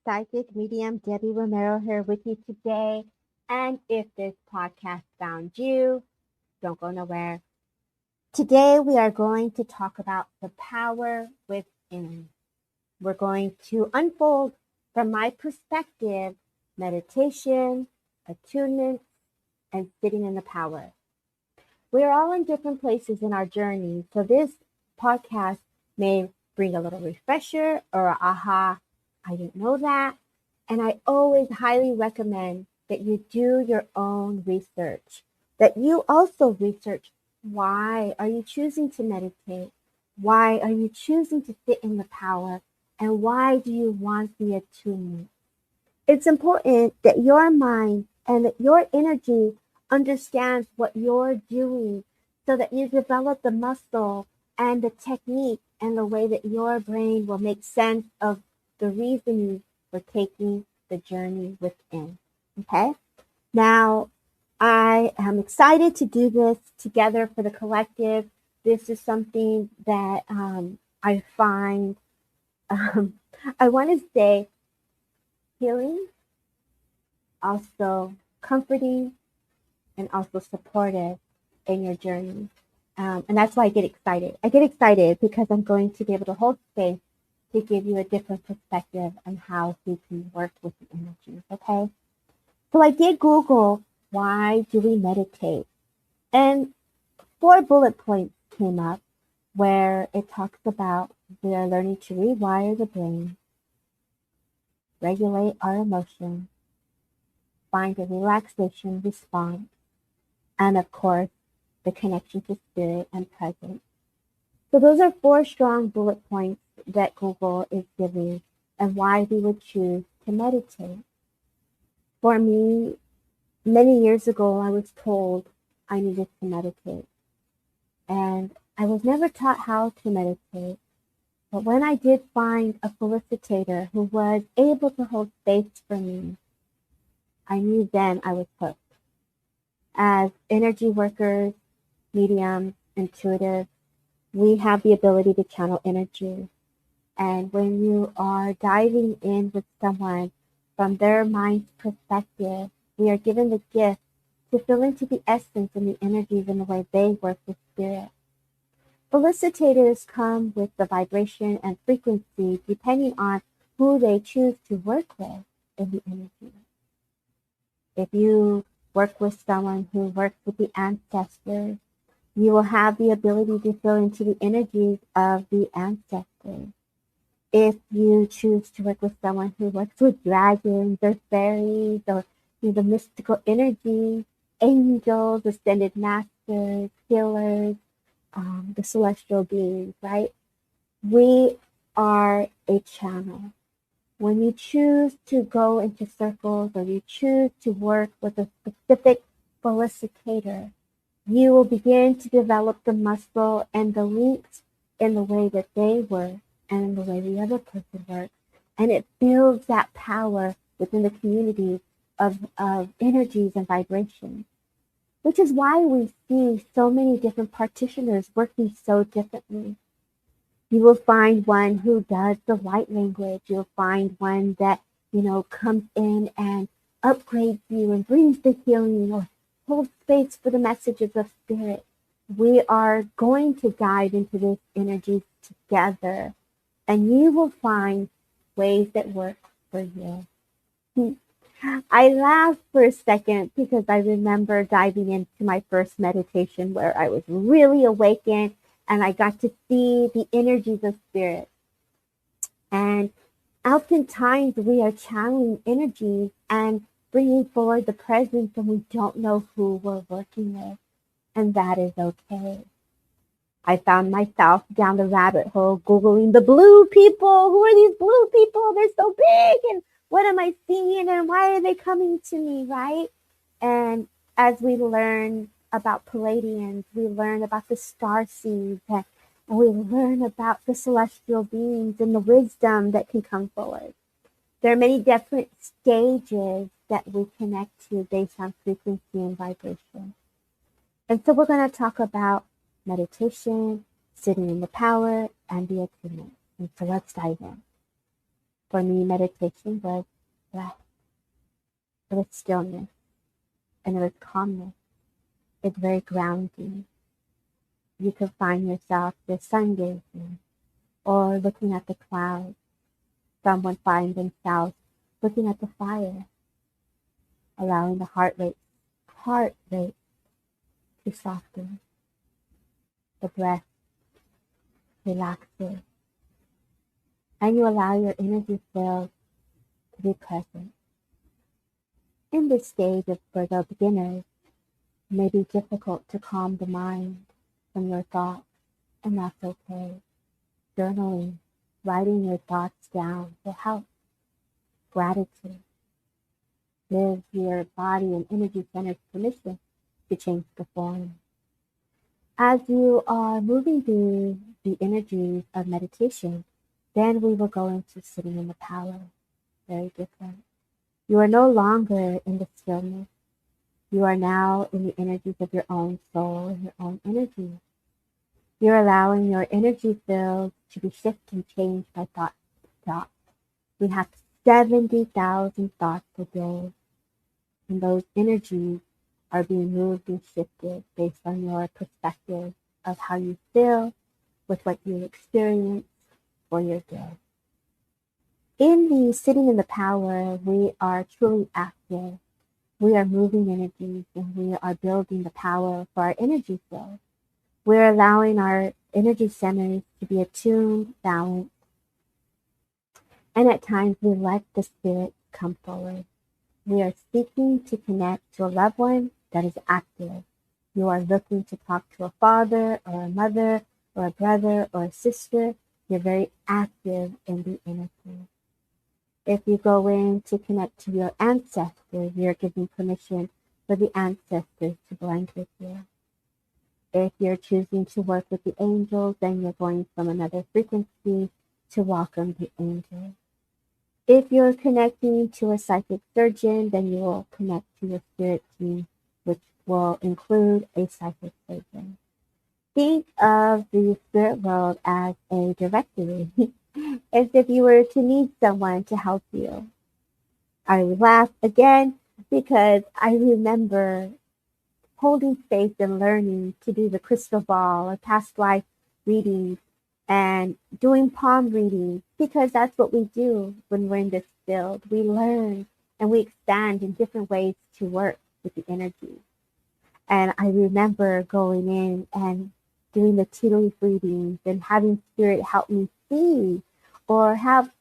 psychic medium Debbie Romero here with you today. And if this podcast found you, don't go nowhere. Today we are going to talk about the power within. We're going to unfold from my perspective meditation, attunement, and sitting in the power. We're all in different places in our journey, so this podcast may bring a little refresher or a aha, I didn't know that. And I always highly recommend that you do your own research, that you also research why are you choosing to meditate? Why are you choosing to sit in the power? And why do you want the attunement? It's important that your mind and that your energy understands what you're doing so that you develop the muscle and the technique and the way that your brain will make sense of the reasoning for taking the journey within. Okay? Now, I am excited to do this together for the collective. This is something that I find, I want to say, healing, also comforting, and also supportive in your journey. And that's why I get excited. I get excited because I'm going to be able to hold space to give you a different perspective on how we can work with the energies, okay? So I did Google, why do we meditate? And 4 bullet points came up where it talks about we are learning to rewire the brain, regulate our emotions, find a relaxation response, and of course, the connection to spirit and presence. So those are 4 strong bullet points that Google is giving and why we would choose to meditate. For me, many years ago, I was told I needed to meditate. And I was never taught how to meditate. But when I did find a felicitator who was able to hold space for me, I knew then I was hooked. As energy workers, mediums, intuitive, we have the ability to channel energy. And when you are diving in with someone from their mind's perspective, we are given the gift to fill into the essence and the energies in the way they work with spirit. Felicitators come with the vibration and frequency depending on who they choose to work with in the energy. If you work with someone who works with the ancestors, you will have the ability to fill into the energies of the ancestors. If you choose to work with someone who works with dragons or fairies or the mystical energy, angels, ascended masters, healers, the celestial beings, right? We are a channel. When you choose to go into circles or you choose to work with a specific felicitator, you will begin to develop the muscle and the links in the way that they work and in the way the other person works. And it builds that power within the community of energies and vibrations, which is why we see so many different practitioners working so differently. You will find one who does the light language. You'll find one that, comes in and upgrades you and brings the healing or holds space for the messages of spirit. We are going to dive into this energy together, and you will find ways that work for you. I laughed for a second because I remember diving into my first meditation where I was really awakened and I got to see the energies of spirit. And oftentimes we are channeling energies and bringing forward the presence and we don't know who we're working with. And that is okay. I found myself down the rabbit hole Googling the blue people. Who are these blue people? They're so big. And what am I seeing? And why are they coming to me, right? And as we learn about Palladians, we learn about the star seeds, and we learn about the celestial beings and the wisdom that can come forward. There are many different stages that we connect to based on frequency and vibration. And so we're going to talk about meditation, sitting in the power, and the attunement. And so let's dive in. For me, meditation was breath. It was stillness and it was calmness. It's very grounding. You could find yourself just sun gazing or looking at the clouds. Someone finds themselves looking at the fire, allowing the heart rate to soften, the breath relaxes, and you allow your energy field to be present. In this stage for the beginners, it may be difficult to calm the mind from your thoughts, and that's okay. Journaling, writing your thoughts down will help. Gratitude gives your body and energy centers permission to change the form. As you are moving through the energies of meditation, then we will go into sitting in the power. Very different. You are no longer in the stillness. You are now in the energies of your own soul and your own energy. You're allowing your energy field to be shifted and changed by thoughts. We have 70,000 thoughts a day, and those energies are being moved and shifted based on your perspective of how you feel with what you experience for your day. In the sitting in the power, we are truly active. We are moving energies and we are building the power for our energy field. We're allowing our energy centers to be attuned, balanced, and at times we let the spirit come forward. We are seeking to connect to a loved one that is active. You are looking to talk to a father or a mother or a brother or a sister. You're very active in the energy. If you go in to connect to your ancestors, you're giving permission for the ancestors to blend with you. If you're choosing to work with the angels, then you're going from another frequency to welcome the angels. If you're connecting to a psychic surgeon, then you will connect to your spirit team, which will include a psychic surgeon. Think of the spirit world as a directory, as if you were to need someone to help you. I laugh again because I remember holding space and learning to do the crystal ball or past life readings and doing palm readings because that's what we do when we're in this field. We learn and we expand in different ways to work with the energy. And I remember going in and doing the tea leaf readings and having spirit help me see or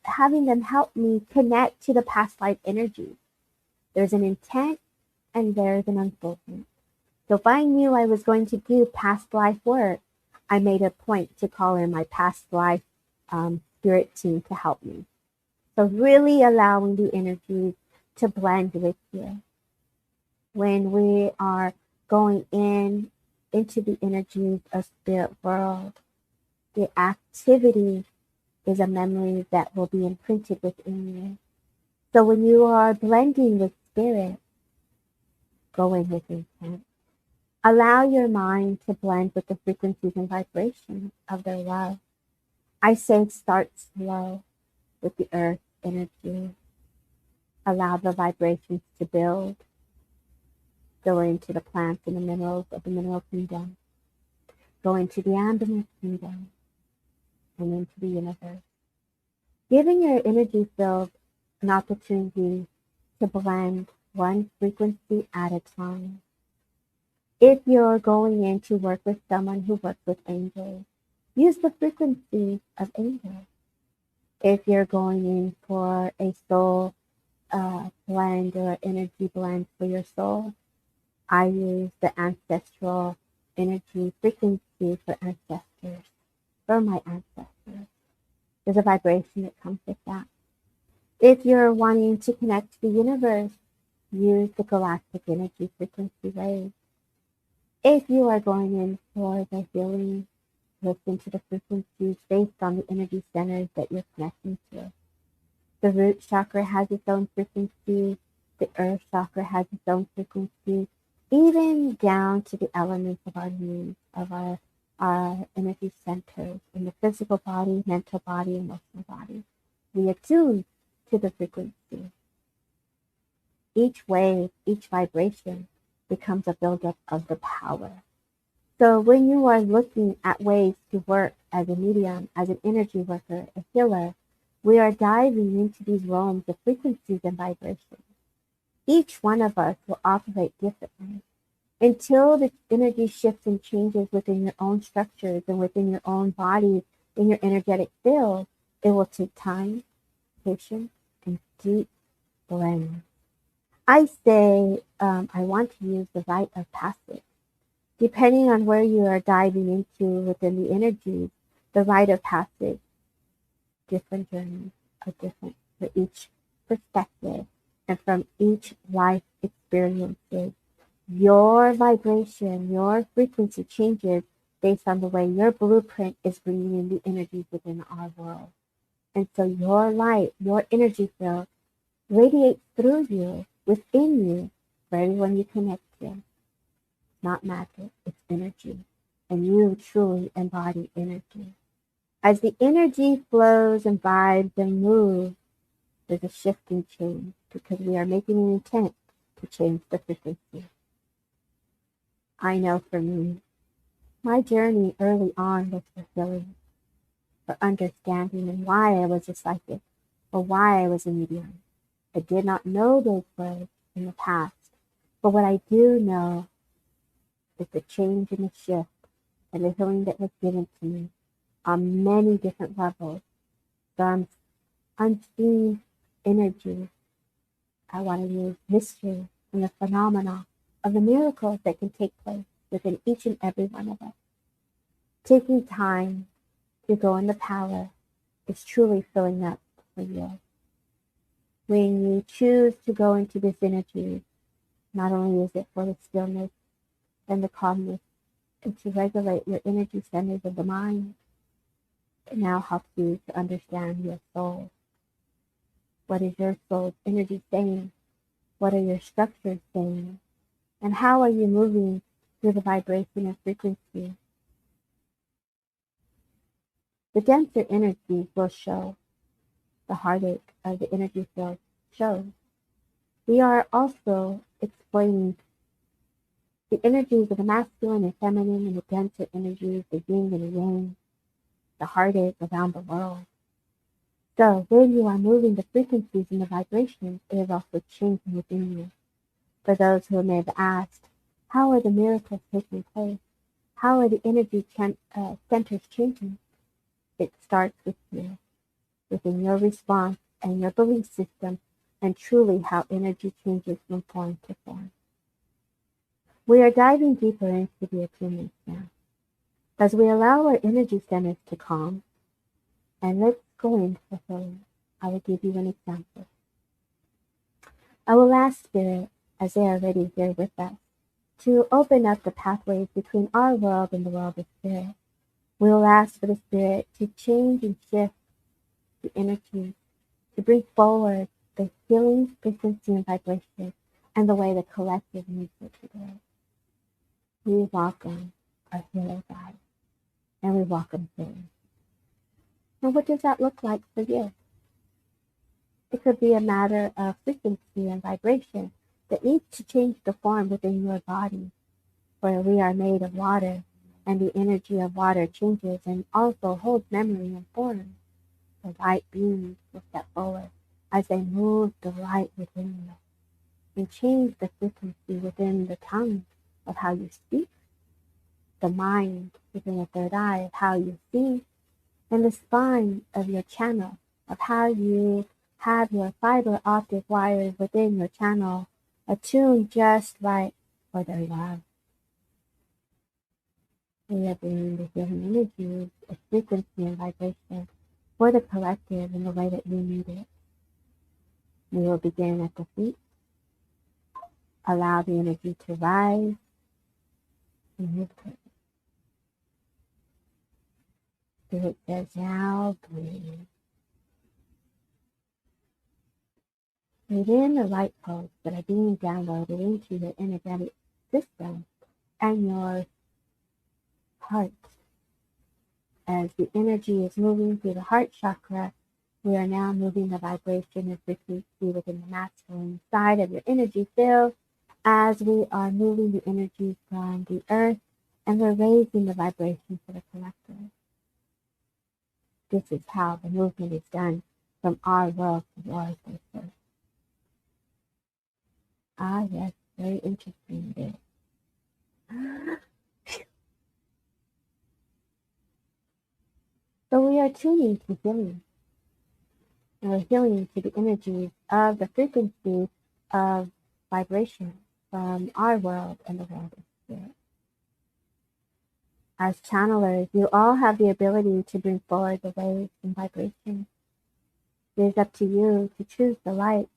having them help me connect to the past life energy. There's an intent and there's an unfoldment. So if I knew I was going to do past life work, I made a point to call in my past life spirit team to help me. So really allowing the energies to blend with you. When we are going into the energies of spirit world, the activity is a memory that will be imprinted within you. So when you are blending with spirit, go in with intent. Allow your mind to blend with the frequencies and vibrations of their love. I say start slow with the earth energy. Allow the vibrations to build. Go into the plants and the minerals of the mineral kingdom. Go into the ambient kingdom and into the universe. Giving your energy field an opportunity to blend one frequency at a time. If you're going in to work with someone who works with angels, use the frequency of angels. If you're going in for a soul blend or energy blend for your soul, I use the ancestral energy frequency for ancestors, for my ancestors. There's a vibration that comes with that. If you're wanting to connect to the universe, use the galactic energy frequency wave. If you are going in for the healing, listen to the frequencies based on the energy centers that you're connecting to. The root chakra has its own frequency. The earth chakra has its own frequency, even down to the elements of our needs, of our energy centers in the physical body, mental body, emotional body. We attune to the frequency. Each wave, each vibration becomes a buildup of the power. So when you are looking at ways to work as a medium, as an energy worker, a healer, we are diving into these realms of frequencies and vibrations. Each one of us will operate differently. Until the energy shifts and changes within your own structures and within your own body, in your energetic field, it will take time, patience, and deep blend. I say I want to use the rite of passage. Depending on where you are diving into within the energies, the rite of passage, different journeys are different for each perspective and from each life experiences. Your vibration, your frequency changes based on the way your blueprint is bringing in the energies within our world. And so your light, your energy field radiates through you, within you, for everyone you connect to. Not magic, it's energy. And you truly embody energy. As the energy flows and vibes and moves, there's a shift and change because we are making an intent to change the frequency. I know for me, my journey early on was for healing, for understanding and why I was a psychic, or why I was a medium. I did not know those words in the past, but what I do know is the change and the shift and the healing that was given to me on many different levels, from unseen energy. I want to use mystery and the phenomena of the miracles that can take place within each and every one of us. Taking time to go in the power is truly filling up for you. When you choose to go into this energy, not only is it for the stillness and the calmness and to regulate your energy centers of the mind, it now helps you to understand your soul. What is your soul's energy saying? What are your structures saying? And how are you moving through the vibration and frequency? The denser energies will show. The heartache of the energy field shows. We are also explaining the energies of the masculine and feminine and the denser energies, the yin and the yang, the heartache around the world. So when you are moving the frequencies and the vibrations, it is also changing within you. For those who may have asked, how are the miracles taking place? How are the energy centers changing? It starts with you, within your response and your belief system, and truly how energy changes from form to form. We are diving deeper into the attunements now, as we allow our energy centers to calm, and let's go into the healing. I will give you an example. I will ask Spirit, as they are already here with us, to open up the pathways between our world and the world of Spirit. We will ask for the Spirit to change and shift the energy, to bring forward the healing frequency and vibration, and the way the collective needs it today. We welcome our healer God, and we welcome healing. And what does that look like for you? It could be a matter of frequency and vibration that needs to change the form within your body, where we are made of water, and the energy of water changes and also holds memory and form. The light beams will step forward as they move the light within you and change the frequency within the tongue of how you speak, the mind within the third eye of how you see, and the spine of your channel of how you have your fiber optic wires within your channel attuned just right for their love. We are bringing the healing energies of frequency and vibration for the collective in the way that you need it. We will begin at the feet. Allow the energy to rise and move to it. Spirit says, now breathe. Within the light pulse that are being downloaded into your energetic system and your heart, as the energy is moving through the heart chakra We are now moving the vibration and frequency within the masculine side of your energy field as we are moving the energy from the earth, and we're raising the vibration for the collective. This is how the movement is done from our world to yours, they say. Ah, yes, very interesting it is. So we are tuning to healing. And we're healing to the energies of the frequency of vibration from our world and the world of spirit. As channelers, you all have the ability to bring forward the waves and vibrations. It is up to you to choose the light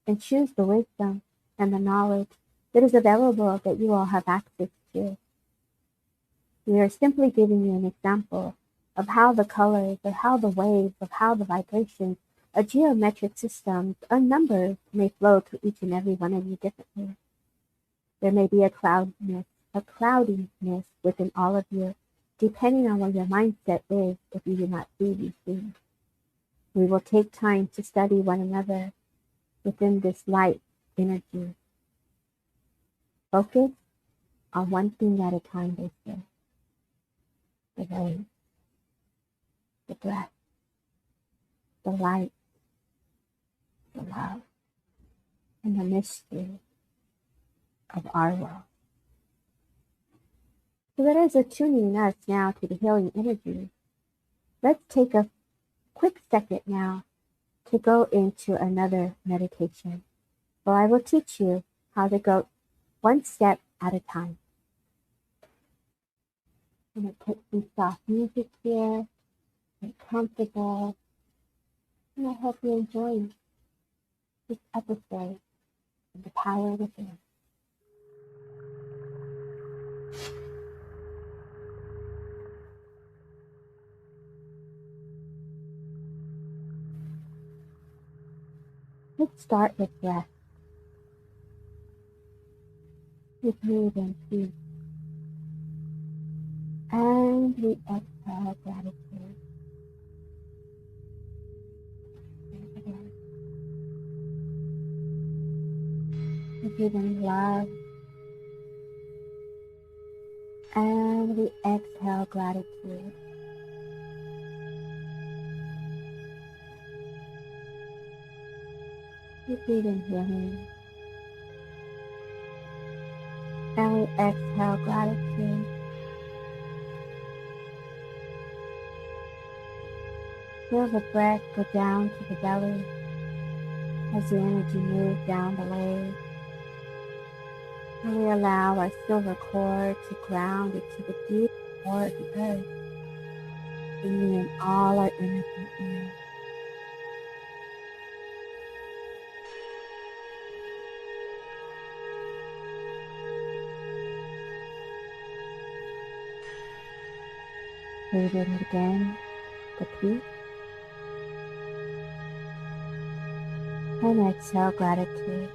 and choose the wisdom and the knowledge that is available that you all have access to. We are simply giving you an example of how the colors, or how the waves, of how the vibrations, a geometric systems, of numbers may flow through each and every one of you differently. There may be a cloudiness within all of you, depending on what your mindset is if you do not see these things. We will take time to study one another within this light energy. Focus on one thing at a time, they say. The wave, the breath, the light, the love, and the mystery of our world. So that is attuning us now to the healing energy. Let's take a quick second now to go into another meditation. So I will teach you how to go one step at a time. I'm going to put some soft music here, get comfortable, and I hope you enjoy this episode of The Power Within. Let's start with breath. We breathe in peace. And we exhale gratitude. We breathe in love. And we exhale gratitude. We breathe in healing. And we exhale gratitude. Feel the breath go down to the belly as the energy moves down the leg. And we allow our silver cord to ground into the deep core of the earth, bringing in all our energy in. Breathe in again, the peace. And exhale gratitude.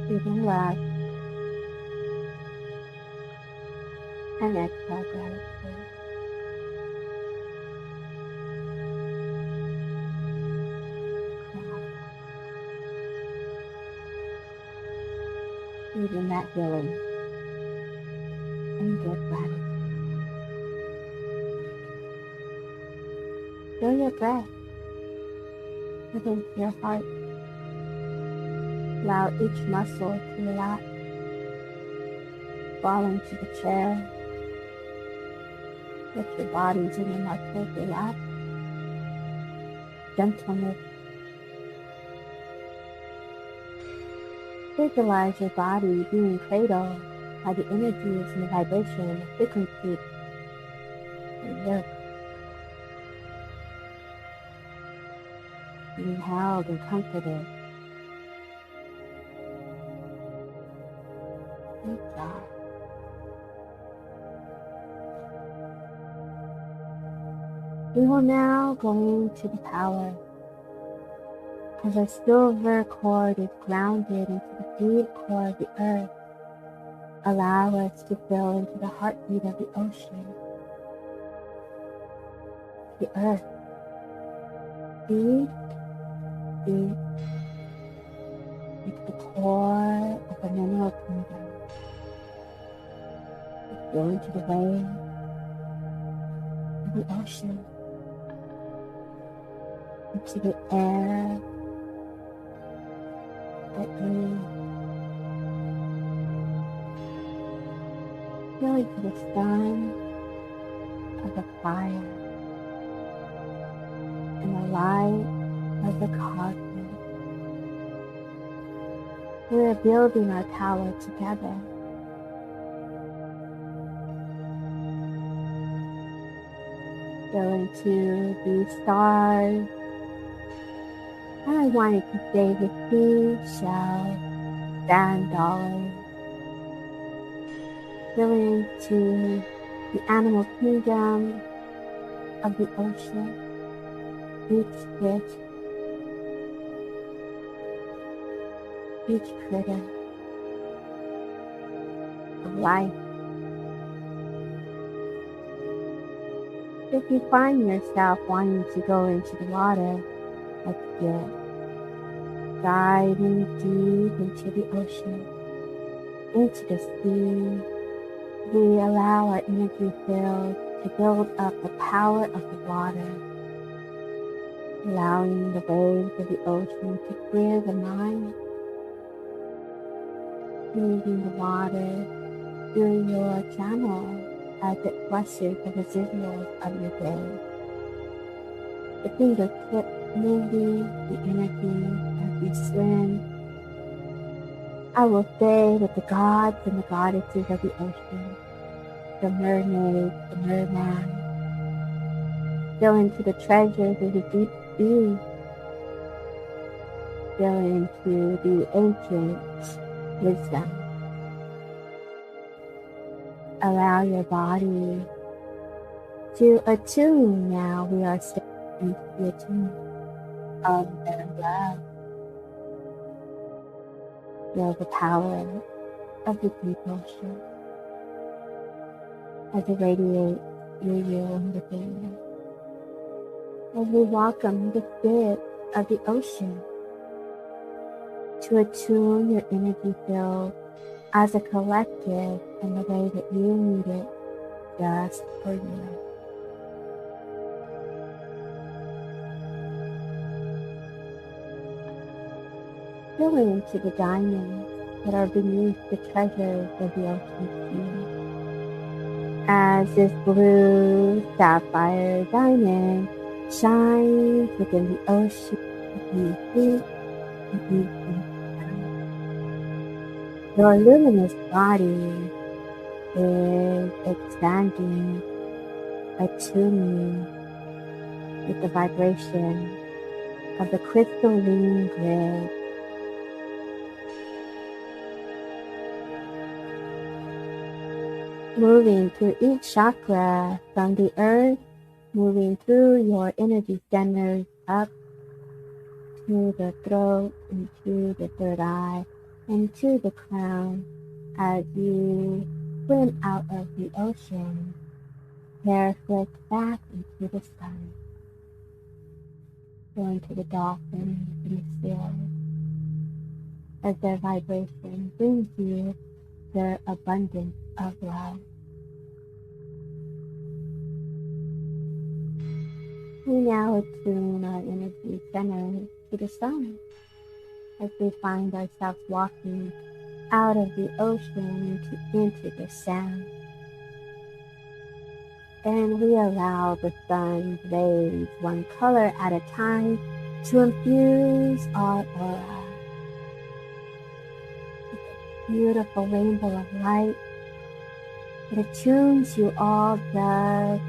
Breathe in love. And exhale gratitude. Breathe in that healing. And give gratitude. Feel your breath within your heart. Allow each muscle to relax. Fall into the chair. Let your bodies and your muscles relax. Gentleness. Visualize your body being cradled by the energies and the vibration and the frequency of the earth. Being held and comforted. Good job. We will now go into the power as our silver cord is grounded into the deep core of the earth, allow us to feel into the heartbeat of the ocean, the earth, deep, deep into the core of the mineral kingdom. Feel into the waves of the ocean, into the air that breathes. Feel into the sun of the fire and the light of the cosmos. We are building our tower together. Go into the stars. And I wanted to say the seashell, sand dollars. Go into the animal kingdom of the ocean. Each fish, each critter of life. If you find yourself wanting to go into the water, let's do it. Diving deep into the ocean, into the sea, we allow our energy field to build up the power of the water, allowing the waves of the ocean to clear the mind, moving the water through your channel as it flushes the residuals of your day. The fingertips moving the energy as we swim. I will say that the gods and the goddesses of the ocean, the mermaids, the merman, fill into the treasures of the deep sea, fill into the ancient wisdom. Allow your body to attune now. We are stepping into the attunement of better love. Feel the power of the deep ocean as it radiates through you and within you. As we welcome the spirit of the ocean to attune your energy field as a collective in the way that you need it just for you. Fill into the diamonds that are beneath the treasures of the ocean sea. As this blue sapphire diamond shines within the ocean, your luminous body is expanding, attuning with the vibration of the crystalline grid. Moving through each chakra from the earth, moving through your energy centers up to the throat, into the third eye, into the crown as you swim out of the ocean, barefoot back into the sun. Go into the dolphins and the seals as their vibration brings you their abundance of love. We now attune our energy center to the sun as we find ourselves walking out of the ocean into the sand. And we allow the sun's rays, one color at a time, to infuse our aura. It's a beautiful rainbow of light. It attunes you all just right.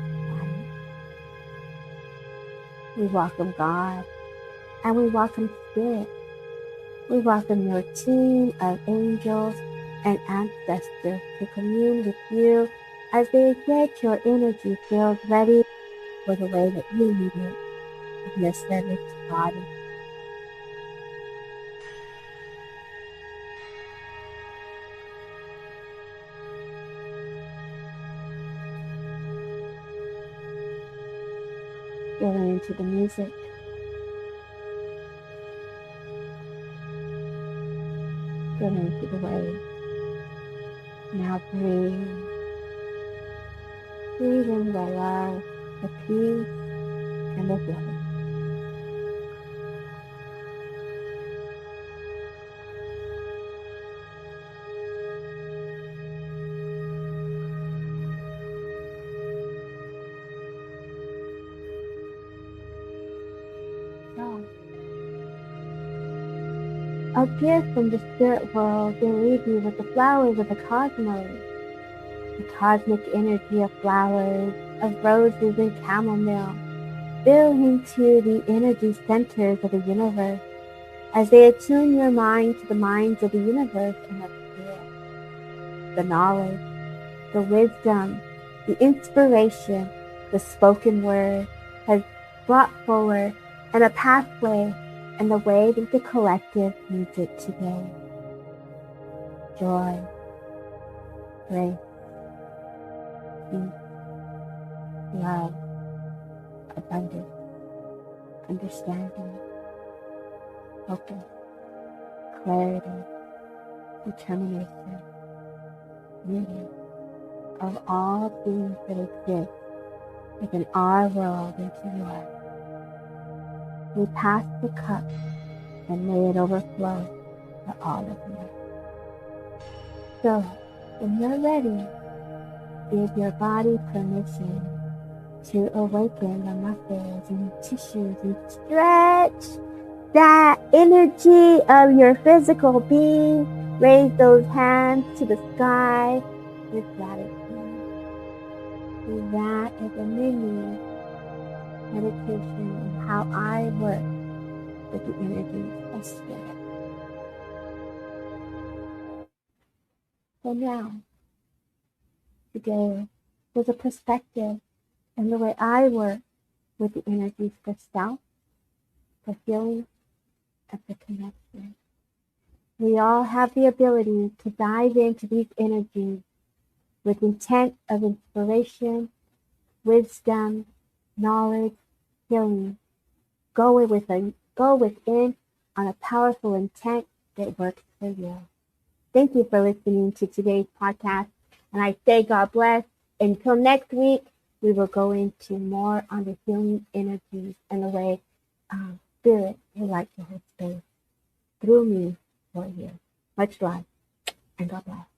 We welcome God and we welcome Spirit. We welcome your team of angels and ancestors to commune with you as they get your energy field ready for the way that you need it of your service to body. Feel into the music. Feel into the waves. Now breathe. Breathe in the love, the peace, and the joy. So, a gift from the spirit world will leave you with the flowers of the cosmos, the cosmic energy of flowers, of roses and chamomile, fill into the energy centers of the universe as they attune your mind to the minds of the universe and of spirit. The knowledge, the wisdom, the inspiration, the spoken word has brought forward and a pathway in the way that the collective needs it today. Joy, grace, peace, love, abundance, understanding, focus, clarity, determination, meaning of all things that exist within our world into yours. We pass the cup and may it overflow to all of you. So, when you're ready, give your body permission to awaken the muscles and tissues and stretch that energy of your physical being. Raise those hands to the sky with gratitude. That is a mini meditation on how I work with the energies of spirit. So now, today was a perspective in the way I work with the energies for self, for healing, and for connection. We all have the ability to dive into these energies with intent of inspiration, wisdom, knowledge, healing. Go within on a powerful intent that works for you. Thank you for listening to today's podcast, and I say God bless. Until next week, we will go into more on the healing energies and the way Spirit would like to hold space through me for you. Much love, and God bless.